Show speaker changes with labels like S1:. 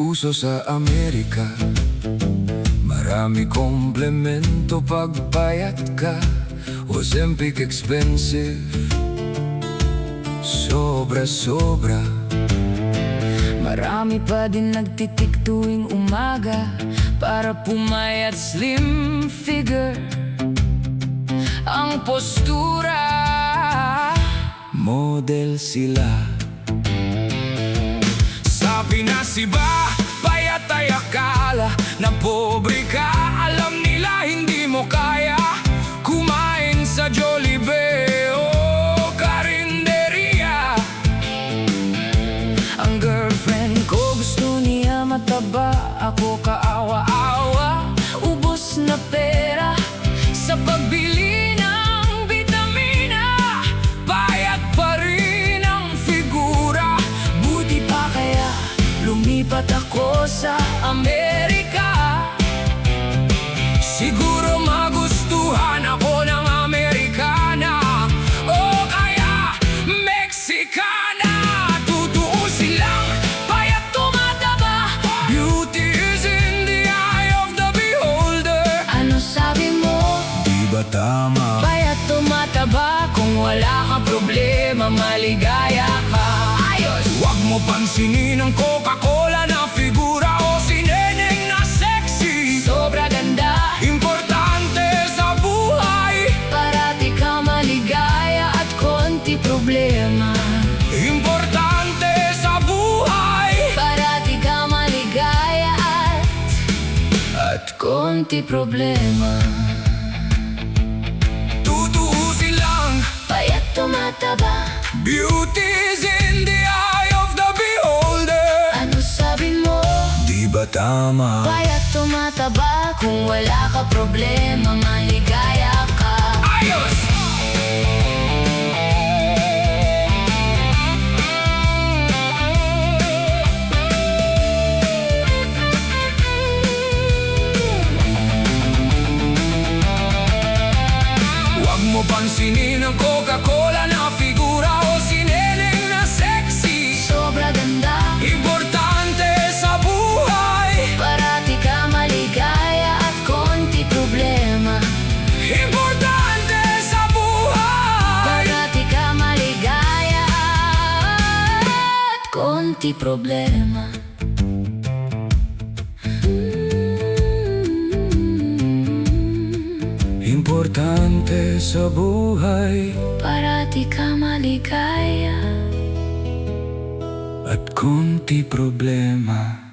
S1: uso sa Amerika. Marami komplemento pag payat ka. Ozempic expensive, sobra-sobra.
S2: Marami pa din nagtitik tuwing umaga para pumayat, slim figure ang postura.
S1: Model sila.
S2: Sa Pinas iba, payat ay akala na pobre ka. Alam nila hindi mo kaya kumain sa Jollibee o karinderya. Ang girlfriend ko gusto niya mataba, ako kaawa-awa. Ubos na pera sa pagbili ng bitamina. Payat pa rin ang figura. Buti pa kaya lumipat ako sa Amerika. Siguro magustuhan ako ng Amerikana o kaya Mexicana. Tutuusin lang, payat tumataba. Beauty is in the eye of the beholder. Ano sabi mo?
S1: Di ba tama?
S2: Payat tumataba, kung wala kang problema, maligaya ka. Ayos! Huwag mo pansinin ang Coca-Cola na figura o si Neneng na sexy. Sobra ganda, importante sa buhay. Parati ka maligaya at konti problema. Importante sa buhay. Parati ka maligaya at konti problema. Tutuusin lang, payat tumataba. Beauty's in the eye of the beholder. Ano sabi mo?
S1: Di ba tama?
S2: Payat tumataba, kung wala ka problema, maligaya ka. Ayos! Huwag mo pansinin ang Coca-Cola na figura o si Neneng na sexy. Sobra ganda, importante sa buhay. Parati ka maligaya at konti problema. Importante sa buhay. Parati ka maligaya at konti problema.
S1: Importante sa buhay
S2: Parati ka maligaya
S1: at konti problema.